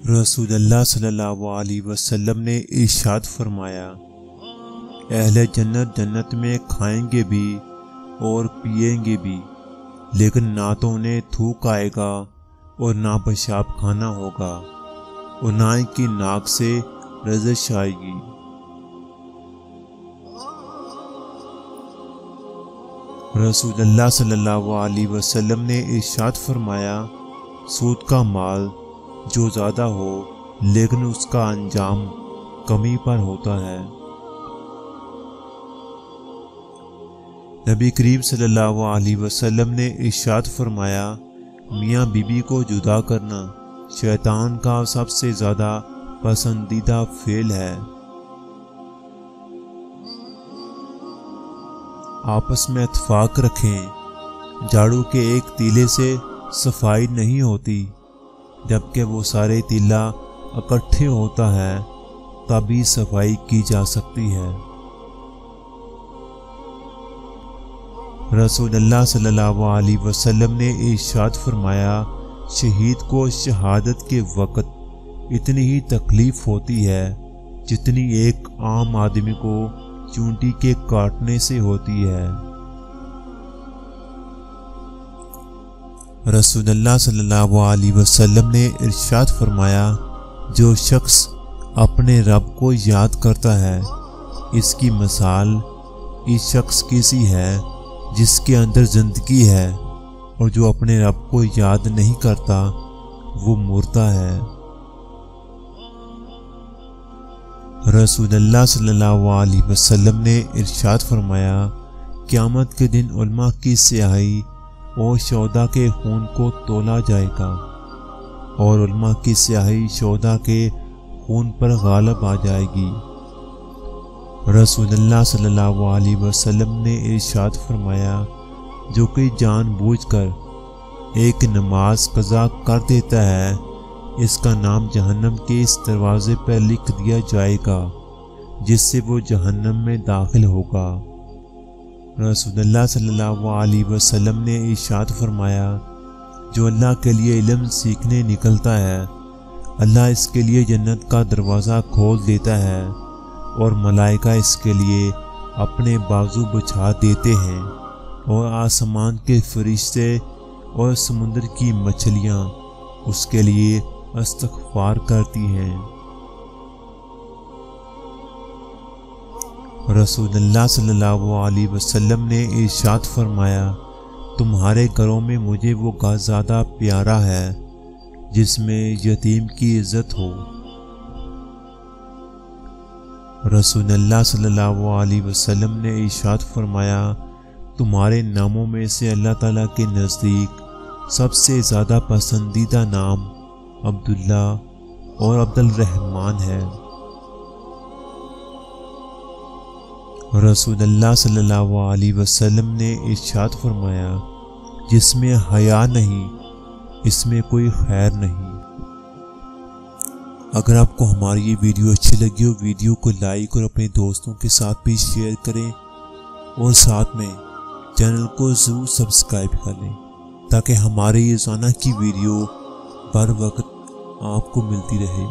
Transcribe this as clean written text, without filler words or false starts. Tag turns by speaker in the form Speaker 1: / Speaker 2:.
Speaker 1: رسول اللہ صلی اللہ علیہ وسلم نے ارشاد فرمایا، اہل جنت جنت میں کھائیں گے بھی اور پئیں گے بھی، لیکن نہ تو انہیں تھوک آئے گا اور نہ پیشاب کھانا ہوگا اور نہ ان کی ناک سے رزش آئے گی۔ رسول اللہ صلی اللہ علیہ وسلم نے ارشاد فرمایا، سود کا مال جو زیادہ ہو لیکن اس کا انجام کمی پر ہوتا ہے۔ نبی کریم صلی اللہ علیہ وسلم نے ارشاد فرمایا، میاں بیوی کو جدا کرنا شیطان کا سب سے زیادہ پسندیدہ فعل ہے۔ آپس میں اتفاق رکھیں، جھاڑو کے ایک تیلے سے صفائی نہیں ہوتی، جبکہ وہ سارے تیلا اکٹھے ہوتا ہے تبھی صفائی کی جا سکتی ہے۔ رسول اللہ صلی اللہ علیہ وسلم نے ارشاد فرمایا، شہید کو شہادت کے وقت اتنی ہی تکلیف ہوتی ہے جتنی ایک عام آدمی کو چونٹی کے کاٹنے سے ہوتی ہے۔ رسول اللہ صلی اللہ علیہ وسلم نے ارشاد فرمایا، جو شخص اپنے رب کو یاد کرتا ہے اس کی مثال اس شخص کی سی ہے جس کے اندر زندگی ہے، اور جو اپنے رب کو یاد نہیں کرتا وہ مردہ ہے۔ رسول اللہ صلی اللہ علیہ وسلم نے ارشاد فرمایا، قیامت کے دن علماء کی سیاہی اور شہداء کے خون کو تولا جائے گا، اور علماء کی سیاہی شہداء کے خون پر غالب آ جائے گی۔ رسول اللہ صلی اللہ علیہ وسلم نے ارشاد فرمایا، جو کہ جان بوجھ کر ایک نماز قضا کر دیتا ہے اس کا نام جہنم کے اس دروازے پر لکھ دیا جائے گا جس سے وہ جہنم میں داخل ہوگا۔ رسول اللہ صلی اللہ علیہ وسلم نے ارشاد فرمایا، جو اللہ کے لیے علم سیکھنے نکلتا ہے اللہ اس کے لیے جنت کا دروازہ کھول دیتا ہے، اور ملائکہ اس کے لیے اپنے بازو بچھا دیتے ہیں، اور آسمان کے فرشتے اور سمندر کی مچھلیاں اس کے لیے استغفار کرتی ہیں۔ رسول اللہ صلی اللہ علیہ وسلم نے ارشاد فرمایا، تمہارے گھروں میں مجھے وہ گھر زیادہ پیارا ہے جس میں یتیم کی عزت ہو۔ رسول اللہ صلی اللہ علیہ وسلم نے ارشاد فرمایا، تمہارے ناموں میں سے اللہ تعالیٰ کے نزدیک سب سے زیادہ پسندیدہ نام عبداللہ اور عبد الرحمن ہے۔ رسول اللہ صلی اللہ علیہ وسلم نے ارشاد فرمایا، جس میں حیا نہیں اس میں کوئی خیر نہیں۔ اگر آپ کو ہماری یہ ویڈیو اچھی لگی ہو، ویڈیو کو لائک اور اپنے دوستوں کے ساتھ بھی شیئر کریں، اور ساتھ میں چینل کو ضرور سبسکرائب کر لیں تاکہ ہمارے روزانہ کی ویڈیو بر وقت آپ کو ملتی رہے۔